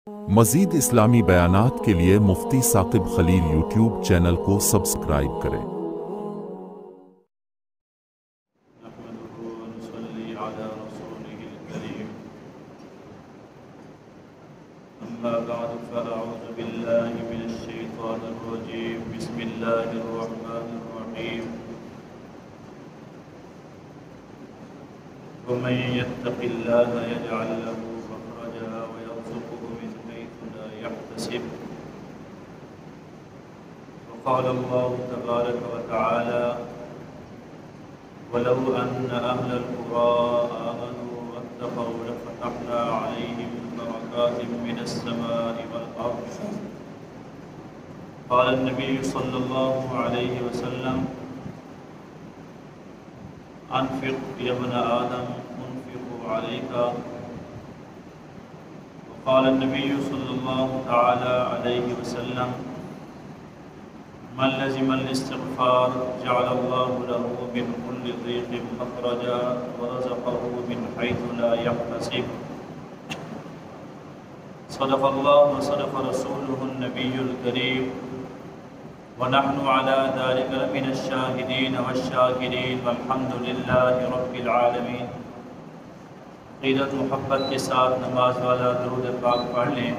مزید اسلامی بیانات کے لیے مفتی ثاقب خلیل یوٹیوب چینل کو سبسکرائب کریں۔ نحمده ونصلي على رسوله الكريم أما بعد فأعوذ بالله من الشيطان الرجيم بسم الله الرحمن الرحيم ومن يتق الله يجعل له مخرجا ويرزقه من حيث لا يحتسب وقال الله تبارك وتعالى ولو أن أهل القرى آمنوا واتقوا لفتحنا عليهم بركات من السماء والأرض قال النبي صلى الله عليه وسلم أنفق يا ابن آدم أنفق عليك وقال النبي صلى الله تعالى عليه وسلم من لزم الاستغفار جعل الله له من كل ضيق مخرجا ورزقه من حيث لا يحتسب صدق الله وصدق رسوله النبي الكريم ونحن على ذلك لمن الشاهدين والشاكرين والحمد لله رب العالمين۔ عقیدت محبت کے ساتھ نماز والا درود پاک پڑھ لیں۔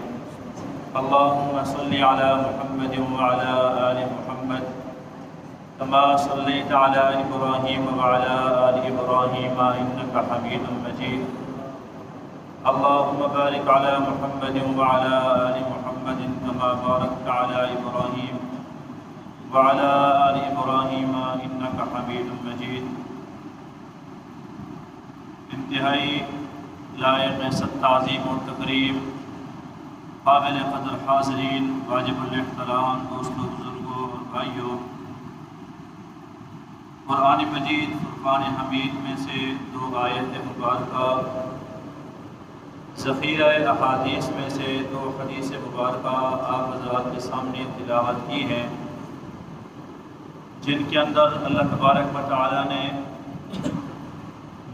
اللهم صل على محمد وعلى آل محمد كما صليت على إبراهيم وعلى آل إبراهيم إنك حميد مجيد۔ اللهم بارك على محمد وعلى آل محمد كما باركت على إبراهيم وعلى آل إبراهيم إنك حميد مجيد۔ انتہائی لائق سخت تعظیم اور تقریب، قابل قدر حاضرین، واجب الاحترام دوستوں، بزرگوں اور بھائیوں، قرآن مجید فرقان حمید میں سے دو آیت مبارکہ، ذخیرہ احادیث میں سے دو حدیث مبارکہ آپ حضرات کے سامنے تلاوت کی ہیں، جن کے اندر اللہ تبارک و تعالیٰ نے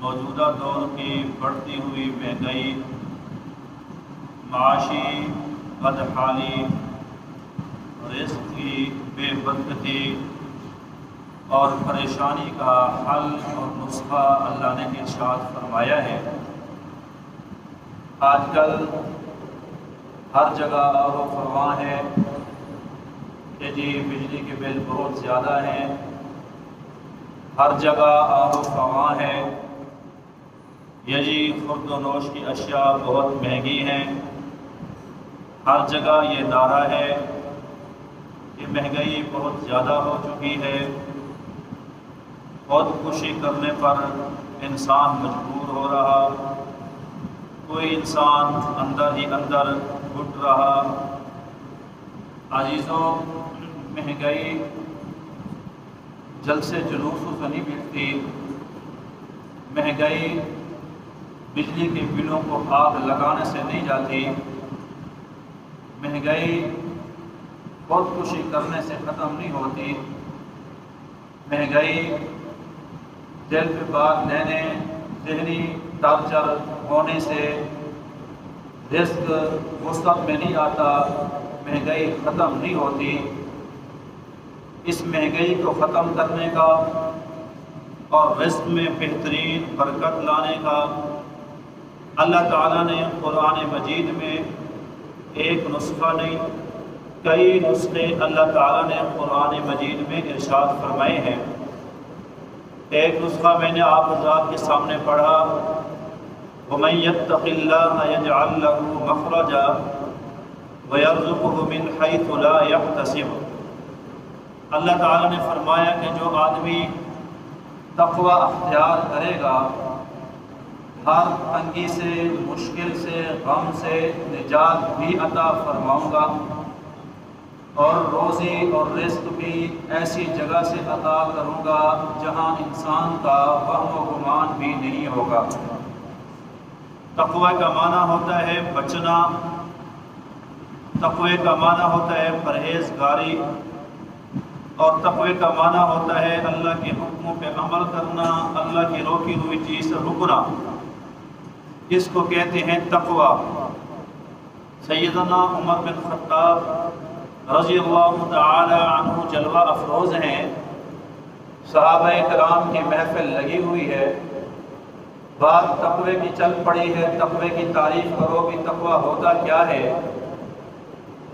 موجودہ دور کی بڑھتی ہوئی مہنگائی، معاشی بدحالی، رزق کی بے برکتی اور پریشانی کا حل اور نسخہ اللہ نے ارشاد فرمایا ہے۔ آج کل ہر جگہ آب و فرما ہے کہ جی بجلی کے بل بہت زیادہ ہیں، ہر جگہ آب و فرما ہے یا جی خورد و نوش کی اشیاء بہت مہنگی ہیں، ہر جگہ یہ نعرہ ہے کہ مہنگائی بہت زیادہ ہو چکی ہے، خودکشی کرنے پر انسان مجبور ہو رہا، کوئی انسان اندر ہی اندر گھٹ رہا۔ عزیزوں، مہنگائی جل سے جلوسوں سے نہیں مٹتی، مہنگائی بجلی کے بلوں کو آگ لگانے سے نہیں جاتی، مہنگائی خودکشی کرنے سے ختم نہیں ہوتی، مہنگائی دل پہ بات لینے، ذہنی ٹارچر ہونے سے رزق وسعت میں نہیں آتا، مہنگائی ختم نہیں ہوتی۔ اس مہنگائی کو ختم کرنے کا اور رزق میں بہترین برکت لانے کا اللہ تعالیٰ نے قرآن مجید میں ایک نسخہ نہیں، کئی نسخے اللہ تعالیٰ نے قرآن مجید میں ارشاد فرمائے ہیں۔ ایک نسخہ میں نے آپ حضرات کے سامنے پڑھا، وَمَن يَتَّقِ اللَّهَ يَجْعَل لَّهُ مَخْرَجًا وَيَرْزُقْهُ مِنْ حَيْثُ لَا يَحْتَسِبُ۔ اللہ تعالیٰ نے فرمایا کہ جو آدمی تقوی اختیار کرے گا، ہر تنگی سے، مشکل سے، غم سے نجات بھی عطا فرماؤں گا، اور روزی اور رزق بھی ایسی جگہ سے عطا کروں گا جہاں انسان کا وہم و گمان بھی نہیں ہوگا۔ تقوی کا معنی ہوتا ہے بچنا، تقوی کا معنی ہوتا ہے پرہیزگاری، اور تقوی کا معنی ہوتا ہے اللہ کے حکموں پہ عمل کرنا، اللہ کی روکی ہوئی چیز سے رکنا، اس کو کہتے ہیں تقوی۔ سیدنا عمر بن خطاب رضی اللہ تعالی عنہ جلوہ افروز ہیں، صحابہ کرام کی محفل لگی ہوئی ہے، بات تقوی کی چل پڑی ہے، تقوی کی تعریف کرو کہ تقوی ہوتا کیا ہے۔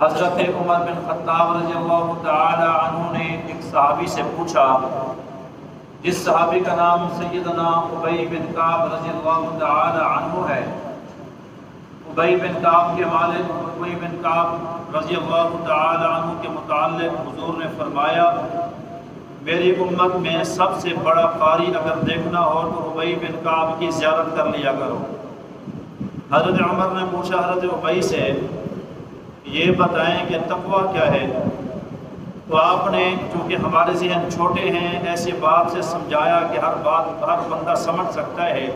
حضرت عمر بن خطاب رضی اللہ تعالی عنہ نے ایک صحابی سے پوچھا، جس صحابی کا نام سیدنا ابی بن کعب رضی اللہ تعالی عنہ ہے۔ ابی بن کعب کے والد ابی بن کعب رضی اللہ تعالی عنہ کے متعلق حضور نے فرمایا، میری امت میں سب سے بڑا قاری اگر دیکھنا ہو تو ابی بن کعب کی زیارت کر لیا کرو۔ حضرت عمر نے پوچھا حضرت ابی سے، یہ بتائیں کہ تقویٰ کیا ہے؟ تو آپ نے چونکہ ہمارے ذہن چھوٹے ہیں ایسی بات سے سمجھایا کہ ہر بندہ سمجھ سکتا ہے۔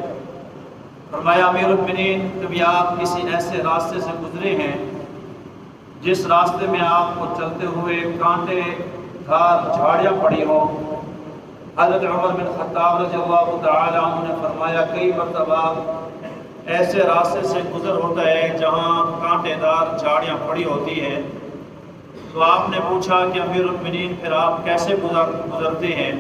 فرمایا امیر المؤمنین، کبھی آپ کسی ایسے راستے سے گزرے ہیں جس راستے میں آپ کو چلتے ہوئے کانٹے دھار جھاڑیاں پڑی ہوں؟ حضرت عمر بن خطاب رضی اللہ تعالی عنہ نے فرمایا، کئی مرتبہ ایسے راستے سے گزر ہوتا ہے جہاں کانٹے دار جھاڑیاں پڑی ہوتی ہیں۔ تو آپ نے پوچھا کہ امیر المؤمنین پھر آپ کیسے گزرتے ہیں؟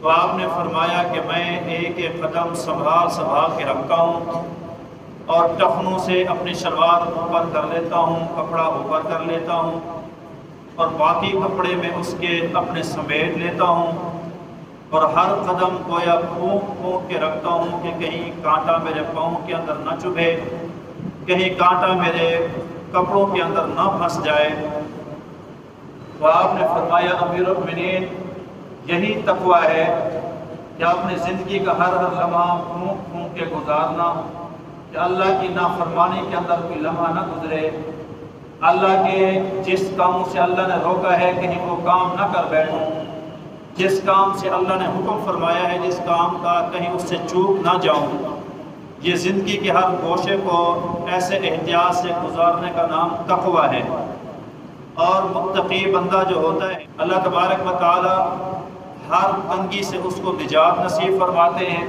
تو آپ نے فرمایا کہ میں ایک ایک قدم سنبھال کے رکھتا ہوں اور ٹخنوں سے اپنی شلوار اوپر کر لیتا ہوں، کپڑا اوپر کر لیتا ہوں اور باقی کپڑے میں اس کے اپنے سمیٹ لیتا ہوں، اور ہر قدم گویا پھونک کے رکھتا ہوں کہ کہیں کانٹا میرے پاؤں کے اندر نہ چبھے، کہیں کانٹا میرے کپڑوں کے اندر نہ پھنس جائے۔ تو آپ نے فرمایا امیر المؤمنین، یہی تقویٰ ہے کہ اپنی زندگی کا ہر لمحہ پھونک کے گزارنا، کہ اللہ کی نافرمانی کے اندر کوئی لمحہ نہ گزرے، اللہ کے جس کاموں سے اللہ نے روکا ہے کہیں وہ کام نہ کر بیٹھوں، جس کام سے اللہ نے حکم فرمایا ہے جس کام کا کہیں اس سے چوک نہ جاؤں۔ یہ زندگی کے ہر گوشے کو ایسے احتیاط سے گزارنے کا نام تقویٰ ہے۔ اور متقی بندہ جو ہوتا ہے اللہ تبارک و تعالی ہر تنگی سے اس کو نجات نصیب فرماتے ہیں۔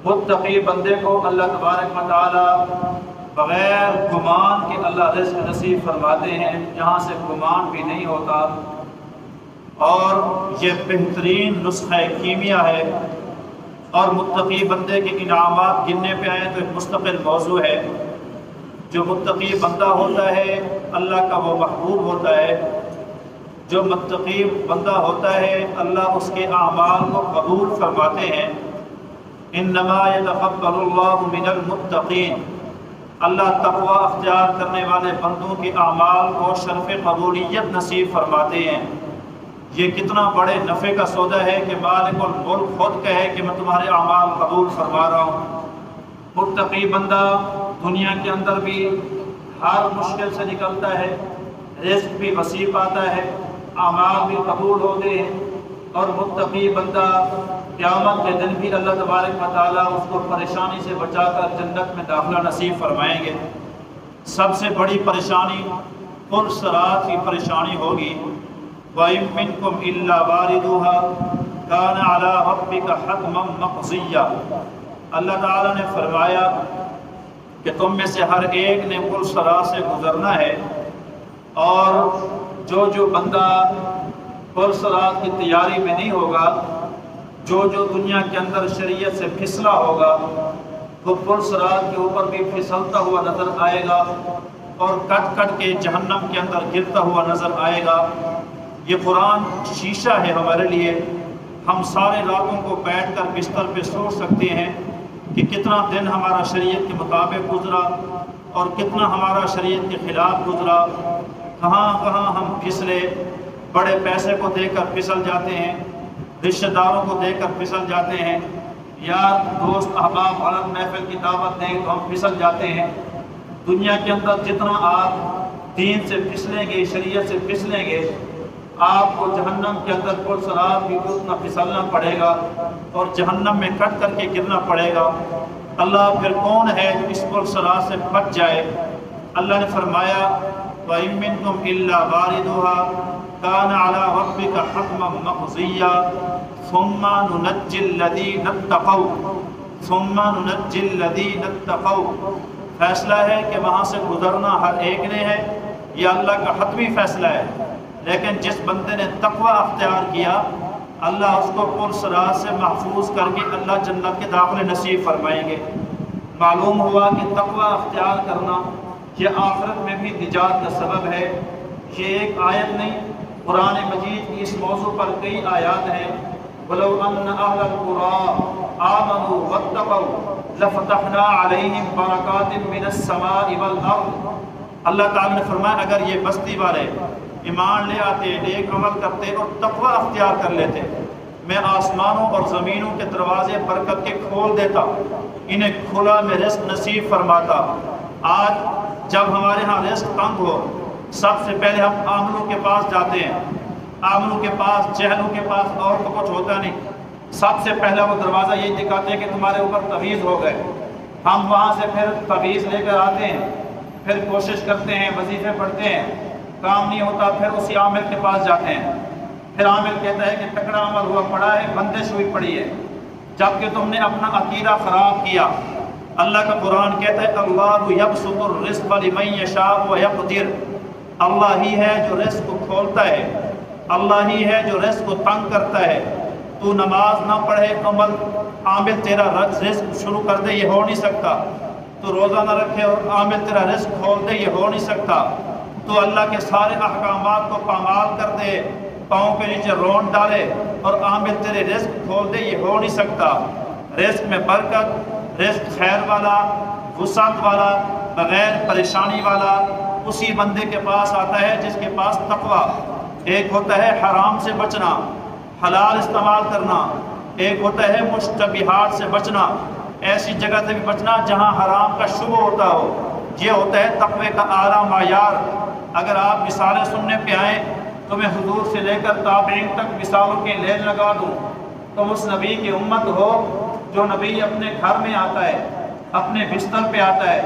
متقی بندے کو اللہ تبارک و تعالی بغیر گمان کے اللہ رزق نصیب فرماتے ہیں، جہاں سے گمان بھی نہیں ہوتا۔ اور یہ بہترین نسخہ کیمیا ہے، اور متقی بندے کے انعامات گننے پہ آئیں تو ایک مستقل موضوع ہے۔ جو متقی بندہ ہوتا ہے اللہ کا وہ محبوب ہوتا ہے، جو متقی بندہ ہوتا ہے اللہ اس کے اعمال کو قبول فرماتے ہیں۔ انما یتقبل اللہ من المتقین، اللہ تقوی اختیار کرنے والے بندوں کے اعمال کو شرف قبولیت نصیب فرماتے ہیں۔ یہ کتنا بڑے نفع کا سودا ہے کہ مالک الملک خود کہے کہ میں تمہارے اعمال قبول فرما رہا ہوں۔ متقی بندہ دنیا کے اندر بھی ہر مشکل سے نکلتا ہے، رزق بھی وسیع پاتا ہے، اعمال بھی قبول ہوتے ہیں، اور متقی بندہ قیامت کے دن بھی اللہ تبارک و تعالیٰ اس کو پریشانی سے بچا کر جنت میں داخلہ نصیب فرمائیں گے۔ سب سے بڑی پریشانی پل صراط کی پریشانی ہوگی۔ وَإِن مِّنكُمْ إِلَّا وَارِدُهَا كَانَ عَلَىٰ رَبِّكَ حَتْمًا مَّقْضِيًّا، اللہ تعالیٰ نے فرمایا کہ تم میں سے ہر ایک نے پل صراط سے گزرنا ہے، اور جو بندہ پل صراط کی تیاری میں نہیں ہوگا، جو دنیا کے اندر شریعت سے پھسلا ہوگا، وہ پل صراط کے اوپر بھی پھسلتا ہوا نظر آئے گا اور کٹ کے جہنم کے اندر گرتا ہوا نظر آئے گا۔ یہ قرآن شیشہ ہے ہمارے لیے۔ ہم سارے راتوں کو بیٹھ کر بستر پہ سوچ سکتے ہیں کہ کتنا دن ہمارا شریعت کے مطابق گزرا اور کتنا ہمارا شریعت کے خلاف گزرا، کہاں ہم پھسلے، بڑے پیسے کو دے کر پھسل جاتے ہیں، رشتہ داروں کو دے کر پھسل جاتے ہیں، یار دوست احباب عالم محفل کی دعوت دیں تو ہم پھسل جاتے ہیں۔ دنیا کے اندر جتنا آپ دین سے پھسلیں گے، شریعت سے پھسلیں گے، آپ کو جہنم کے اندر پل صراط بھی اتنا پھسلنا پڑے گا اور جہنم میں کٹ کر کے گرنا پڑے گا۔ اللہ پھر کون ہے جو اس پل صراط سے بچ جائے؟ اللہ نے فرمایا وَإِن مِّنكُمْ إِلَّا وَارِدُهَا كَانَ عَلَىٰ رَبِّكَ حَتْمًا مَّقْضِيًّا ثُمَّ نُنَجِّي الَّذِينَ اتَّقَوْا فیصلہ ہے کہ وہاں سے گزرنا ہر ایک نے ہے، یہ اللہ کا حتمی فیصلہ ہے۔ لیکن جس بندے نے تقوی اختیار کیا اللہ اس کو پل صراط سے محفوظ کر کے اللہ جنت کے داخلے نصیب فرمائیں گے۔ معلوم ہوا کہ تقوی اختیار کرنا یہ آخرت میں بھی نجات کا سبب ہے۔ یہ ایک آیت نہیں، قرآن مجید کی اس موضوع پر کئی آیات ہیں۔ وَلَوْ أَنَّ أَهْلَ الْقُرَىٰ آمَنُوا وَاتَّقَوْا لَفَتَحْنَا عَلَيْهِمْ بَرَكَاتٍ مِّنَ السَّمَاءِ وَالْأَرْضِ۔ اللہ تعالیٰ نے فرمایا اگر یہ بستی والے ایمان لے آتے، نیک عمل کرتے اور تقوی اختیار کر لیتے، میں آسمانوں اور زمینوں کے دروازے برکت کے کھول دیتا، انہیں کھلا میں رزق نصیب فرماتا۔ آج جب ہمارے ہاں رزق تنگ ہو سب سے پہلے ہم عاملوں کے پاس جاتے ہیں، عاملوں کے پاس، جہلوں کے پاس، اور تو کچھ ہوتا نہیں، سب سے پہلا وہ دروازہ یہی دکھاتے ہیں کہ تمہارے اوپر تعویذ ہو گئے۔ ہم وہاں سے پھر تعویذ لے کر آتے ہیں، پھر کوشش کرتے ہیں، وظیفے پڑھتے ہیں، کام نہیں ہوتا، پھر اسی عامل کے پاس جاتے ہیں، پھر عامل کہتا ہے کہ تکڑا عمل ہوا پڑا ہے، بندش ہوئی پڑی ہے، جبکہ تم نے اپنا عقیدہ خراب کیا۔ اللہ کا قرآن کہتا ہے اللہ یبسط الرزق لمن یشاء ویقدر، اللہ ہی ہے جو رزق کو کھولتا ہے، اللہ ہی ہے جو رزق کو تنگ کرتا ہے۔ تو نماز نہ پڑھے، عامل تیرا رزق شروع کر دے، یہ ہو نہیں سکتا۔ تو روزہ نہ رکھے اور عامل تیرا رزق کھول دے، یہ ہو نہیں سکتا۔ تو اللہ کے سارے احکامات کو پامال کر دے، پاؤں کے نیچے رون ڈالے اور عامل تیرے رزق کھول دے، یہ ہو نہیں سکتا۔ رزق میں برکت، رزق خیر والا، وسعت والا، بغیر پریشانی والا اسی بندے کے پاس آتا ہے جس کے پاس تقوی۔ ایک ہوتا ہے حرام سے بچنا، حلال استعمال کرنا، ایک ہوتا ہے مشتبہات سے بچنا، ایسی جگہ سے بھی بچنا جہاں حرام کا شبہ ہوتا ہو، یہ ہوتا ہے تقوی کا اعلیٰ معیار۔ اگر آپ مثالیں سننے پہ آئیں تو میں حضور سے لے کر تابعین تک مثالوں کے لین لگا دوں۔ تم اس نبی کی امت ہو جو نبی اپنے گھر میں آتا ہے، اپنے بستر پہ آتا ہے،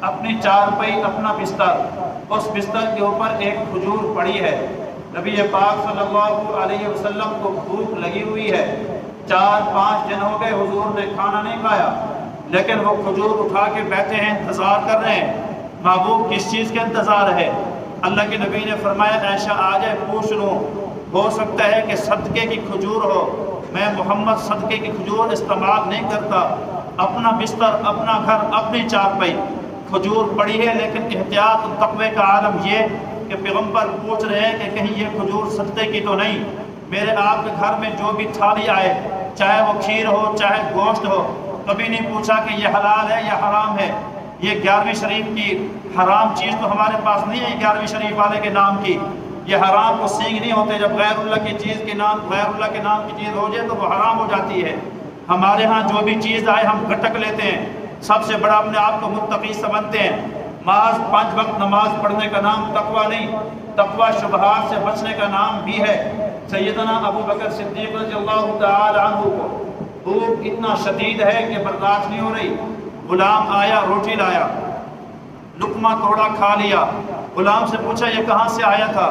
اپنی چارپائی، اپنا بستر، اس بستر کے اوپر ایک کھجور پڑی ہے۔ نبی پاک صلی اللہ علیہ وسلم کو بھوک لگی ہوئی ہے، 4-5 دن ہو گئے حضور نے کھانا نہیں کھایا، لیکن وہ کھجور اٹھا کے بیٹھے ہیں، انتظار کر رہے ہیں۔ محبوب کس چیز کے انتظار ہے؟ اللہ کے نبی نے فرمایا عائشہ آ جائے پوچھ لوں، ہو سکتا ہے کہ صدقے کی کھجور ہو، میں محمد صدقے کی کھجور استعمال نہیں کرتا، اپنا بستر، اپنا گھر، اپنی چارپائی، کھجور پڑی ہے، لیکن احتیاط تقوی کا عالم یہ کہ پیغمبر پوچھ رہے ہیں کہ کہیں یہ کھجور صدقے کی تو نہیں۔ میرے آپ کے گھر میں جو بھی تھالی آئے، چاہے وہ کھیر ہو، چاہے گوشت ہو، کبھی نہیں پوچھا کہ یہ حلال ہے یا حرام ہے۔ یہ 11ویں شریف کی حرام چیز تو ہمارے پاس نہیں ہے 11ویں شریف والے کے نام کی، یہ حرام کو سینگ نہیں ہوتے، جب غیر اللہ کی چیز کے نام، غیر اللہ کے نام کی چیز ہو جائے تو وہ حرام ہو جاتی ہے۔ ہمارے ہاں جو بھی چیز آئے ہم گھٹک لیتے ہیں، سب سے بڑا اپنے آپ کو متقی سمجھتے ہیں۔ محض 5 وقت نماز پڑھنے کا نام تقوی نہیں، تقوی شبہات سے بچنے کا نام بھی ہے۔ سیدنا ابو بکر صدیق رضی اللہ تعالی عنہ کو بھوک اتنا شدید ہے کہ برداشت نہیں ہو رہی، غلام آیا، روٹی لایا، لقمہ توڑا، کھا لیا۔ غلام سے پوچھا یہ کہاں سے آیا تھا؟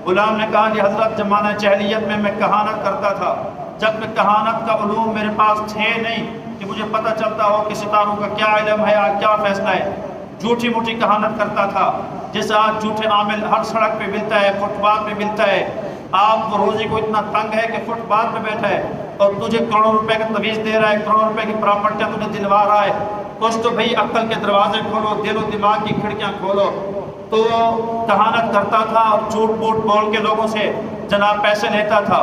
غلام نے کہا کہ حضرت زمانہ جاہلیت میں کہانت کرتا تھا، جب میں کہانت کا علوم میرے پاس تھے نہیں کہ مجھے پتہ چلتا ہو کہ ستاروں کا کیا علم ہے، کیا فیصلہ ہے، جھوٹی موٹی کہانت کرتا تھا، جیسے آج جھوٹے عامل ہر سڑک پہ ملتا ہے، فٹ پاتھ پہ ملتا ہے۔ آپ کو روزی کو اتنا تنگ ہے کہ فٹ پاتھ پہ بیٹھا ہے اور تجھے کروڑوں روپے کا تعویذ دے رہا ہے، کروڑوں روپے کی پراپرٹیاں تجھے دلوا رہا ہے، کچھ تو بھئی عقل کے دروازے کھولو، دل و دماغ کی کھڑکیاں کھولو۔ تو کہانت کرتا تھا اور جھوٹ بوٹ بول کے لوگوں سے جناب پیسے لیتا تھا۔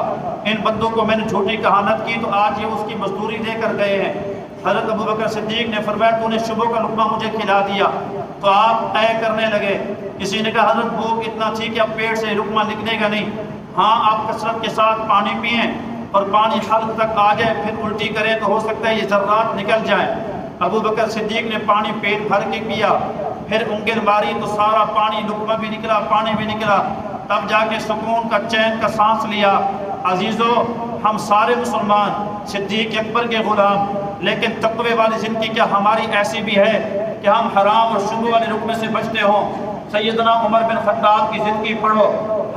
ان بندوں کو میں نے جھوٹی کہانت کی تو آج یہ اس کی مزدوری دے کر گئے ہیں۔ حضرت ابو بکر صدیق نے فرمایا تو نے صبح کا لقمہ مجھے کھلا دیا، تو آپ طے کرنے لگے۔ کسی نے کہا حضرت بھوک اتنا تھی کہ اب پیٹ سے لقمہ نکلے گا نہیں، ہاں آپ کثرت کے ساتھ پانی پئیں اور پانی حلق تک آ جائے، پھر الٹی کریں تو ہو سکتا ہے یہ ذرات نکل جائیں۔ ابو بکر صدیق نے پانی پیٹ بھر کے پیا، پھر انگل ماری تو سارا پانی، لقمہ بھی نکلا، پانی بھی نکلا، تب جا کے سکون کا، چین کا سانس لیا۔ عزیزو، ہم سارے مسلمان صدیق اکبر کے غلام، لیکن تقوی والی زندگی کیا ہماری ایسی بھی ہے کہ ہم حرام اور شبہ والے رکنے سے بچتے ہوں؟ سیدنا عمر بن خطاب کی زندگی پڑھو۔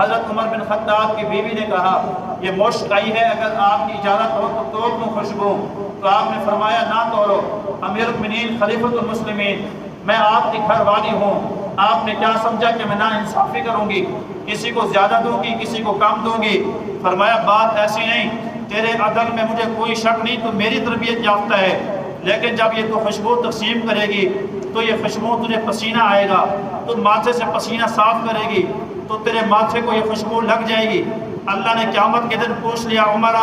حضرت عمر بن خطاب کی بیوی نے کہا یہ مشک آئی ہے، اگر آپ کی اجازت ہو تو توڑ دوں خوشبو، تو آپ نے فرمایا نہ توڑو، امیر المؤمنین خلیفۃ المسلمین میں آپ کی گھر والی ہوں، آپ نے کیا سمجھا کہ میں نا انصافی کروں گی، کسی کو زیادہ دوں گی کسی کو کم دوں گی؟ فرمایا بات ایسی نہیں، تیرے عدل میں مجھے کوئی شک نہیں، تو میری تربیت یافتہ ہے، لیکن جب یہ تو خوشبو تقسیم کرے گی تو یہ خوشبو تجھے پسینہ آئے گا، تو ماتھے سے پسینہ صاف کرے گی تو تیرے ماتھے کو یہ خوشبو لگ جائے گی۔ اللہ نے قیامت کے دن پوچھ لیا، عمر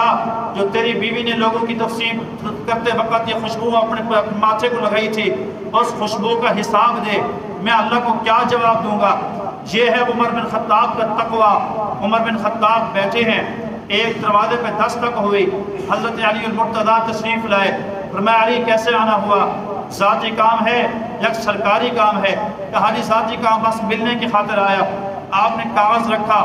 جو تیری بیوی نے لوگوں کی تقسیم کرتے وقت یہ خوشبو اپنے ماتھے کو لگائی تھی، اس خوشبو کا حساب دے، میں اللہ کو کیا جواب دوں گا؟ یہ ہے عمر بن خطاب کا تقوی۔ عمر بن خطاب بیٹھے ہیں، ایک دروازے پہ دستک ہوئی، حضرت علی المرتضیٰ تشریف لائے۔ فرمایا علی کیسے آنا ہوا؟ ذاتی کام ہے یا سرکاری کام ہے؟ کہا جی ذاتی کام، بس ملنے کی خاطر آیا۔ آپ نے کاغذ رکھا،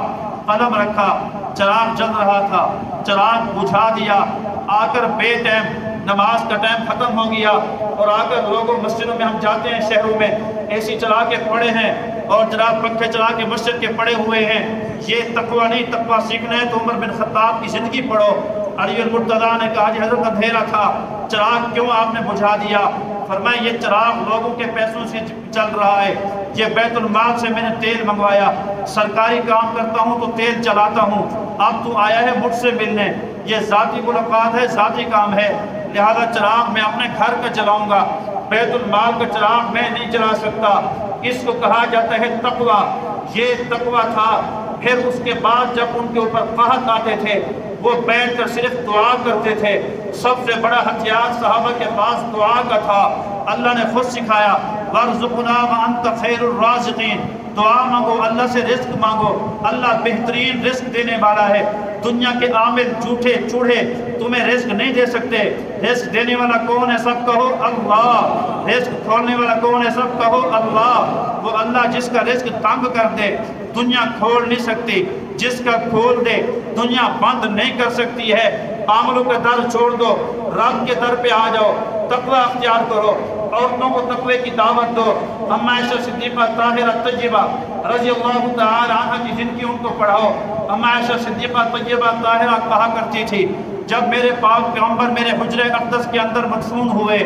قلم رکھا، چراغ جل رہا تھا، چراغ بجھا دیا، آ کر بے ٹائم نماز کا ٹائم ختم ہو گیا، اور آ کر لوگوں مسجدوں میں ہم جاتے ہیں شہروں میں، اے سی چلا کے پڑے ہیں اور جناب پنکھے چلا کے مسجد کے پڑے ہوئے ہیں۔ یہ تقوی نہیں، تقوی سیکھنا ہے تو عمر بن خطاب کی زندگی پڑھو۔ علی المرتضیٰ نے کہا جی حضرت اندھیرا تھا، چراغ کیوں آپ نے بجھا دیا؟ فرمایا یہ چراغ لوگوں کے پیسوں سے چل رہا ہے، یہ بیت المال سے میں نے تیل منگوایا، سرکاری کام کرتا ہوں تو تیل چلاتا ہوں، اب تو آیا ہے مجھ سے ملنے، یہ ذاتی ملاقات ہے، ذاتی کام ہے، لہذا چراغ میں اپنے گھر کا جلاؤں گا، بیت المال کا چراغ میں نہیں جلا سکتا۔ اس کو کہا جاتا ہے تقوی۔ یہ تقوی تھا۔ پھر اس کے بعد جب ان کے اوپر قحط آتے تھے وہ بیٹھ کر صرف دعا کرتے تھے۔ سب سے بڑا ہتھیار صحابہ کے پاس دعا کا تھا۔ اللہ نے خود سکھایا وَارْزُقْنَا وَأَنْتَ خَيْرُ الرَّازِقِينَ، دعا مانگو، اللہ سے رزق مانگو، اللہ بہترین رزق دینے والا ہے۔ دنیا کے عامل جھوٹے چوڑے تمہیں رزق نہیں دے سکتے۔ رزق دینے والا کون ہے؟ سب کہو اللہ۔ رزق کھولنے والا کون ہے؟ سب کہو اللہ۔ وہ اللہ جس کا رزق تنگ کر دے دنیا کھول نہیں سکتی، جس کا کھول دے دنیا بند نہیں کر سکتی ہے۔ عاملوں کا در چھوڑ دو، رب کے در پہ آ جاؤ، تقوی اختیار کرو، عورتوں کو تقوی کی دعوت دو۔ اما عائشہ صدیقہ طاہرہ طیبہ رضی اللہ تعالی عنہ کی زندگی ان کو پڑھاؤ۔ اما عائشہ صدیقہ طیبہ طاہرہ کہا کرتی تھی جب میرے پاک پیغمبر میرے حجرِ اقدس کے اندر مدفون ہوئے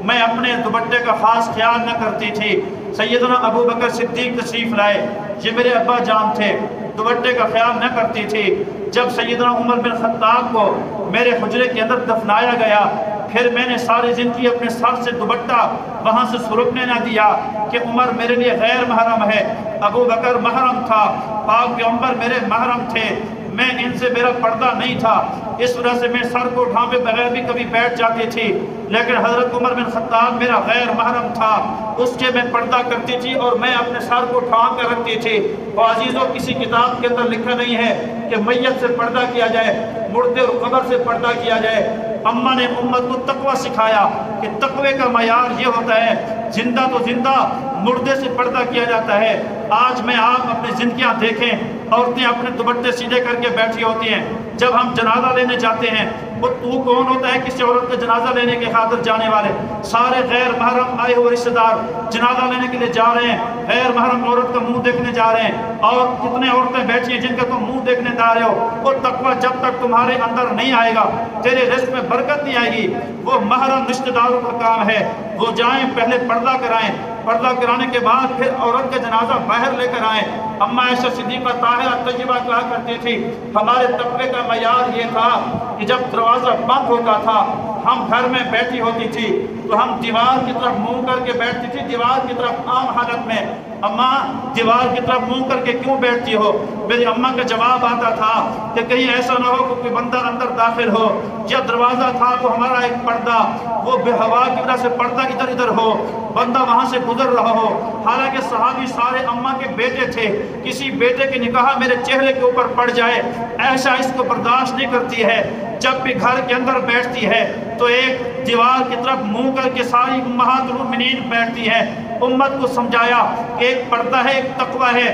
میں اپنے دوپٹے کا خاص خیال نہ کرتی تھی۔ سیدنا ابو بکر صدیق تشریف لائے، یہ میرے ابا جان تھے، دوپٹے کا خیال نہ کرتی تھی۔ جب سیدنا عمر بن خطاب کو میرے حجرے کے اندر دفنایا گیا پھر میں نے ساری زندگی اپنے سر سے دوپٹہ وہاں سے سرکنے نہ دیا کہ عمر میرے لیے غیر محرم ہے، ابو بکر محرم تھا، پاک پیغمبر میرے محرم تھے، میں ان سے میرا پردہ نہیں تھا، اس وجہ سے میں سر کو ڈھانپے بغیر بھی کبھی بیٹھ جاتی تھی، لیکن حضرت عمر بن خطاب میرا غیر محرم تھا، اس کے میں پردہ کرتی تھی اور میں اپنے سر کو ڈھانپ کر رکھتی تھی۔ اور عزیزوں کسی کتاب کے اندر لکھا نہیں ہے کہ میت سے پردہ کیا جائے، مردے اور قبر سے پردہ کیا جائے۔ اماں نے امت کو تقوی سکھایا کہ تقوی کا معیار یہ ہوتا ہے زندہ تو زندہ، مردے سے پردہ کیا جاتا ہے۔ آج میں آپ اپنی زندگیاں دیکھیں، عورتیں اپنے دوپٹے سیدھے کر کے بیٹھی ہوتی ہیں، جب ہم جنازہ لینے جاتے ہیں وہ تو کون ہوتا ہے کسی عورت کا جنازہ لینے کے خاطر جانے والے؟ سارے غیر محرم آئے ہوئے رشتہ دار جنازہ لینے کے لیے جا رہے ہیں، غیر محرم عورت کا منہ دیکھنے جا رہے ہیں، اور کتنے عورتیں بیٹھی ہیں جن کا تم منہ دیکھنے جا رہے ہو۔ وہ تقوی جب تک تمہارے اندر نہیں آئے گا تیرے رزق میں برکت نہیں آئے گی۔ وہ محرم رشتہ داروں کا کام ہے، وہ جائیں پہلے پردہ کرائیں، پردہ کرانے کے بعد پھر عورت کا جنازہ باہر لے کر آئیں۔ اما عائشہ صدیقہ طاہرہ طیبہ کہا کرتی تھی ہمارے تقوی کا معیار یہ تھا کہ جب دروازہ بند ہوتا تھا ہم گھر میں بیٹھی ہوتی تھی تو ہم دیوار کی طرف منہ کر کے بیٹھتی تھی، دیوار کی طرف عام حالت میں۔ اماں دیوار کی طرف منہ کر کے کیوں بیٹھتی ہو؟ میری اماں کا جواب آتا تھا کہ کہیں ایسا نہ ہو کہ کوئی بندہ اندر داخل ہو، یا دروازہ تھا تو ہمارا ایک پردہ وہ بے ہوا کی وجہ سے پردہ ادھر ادھر ہو، بندہ وہاں سے گزر رہا ہو۔ حالانکہ صحابی سارے اماں کے بیٹے تھے، کسی بیٹے کی نگاہ میرے چہرے کے اوپر پڑ جائے عائشہ اس کو برداشت نہیں کرتی ہے، جب بھی گھر کے اندر بیٹھتی ہے تو ایک دیوار کی طرف منہ کر کے ساری امہات المؤمنین بیٹھتی ہے۔ امت کو سمجھایا کہ ایک پردہ ہے، ایک تقوی ہے۔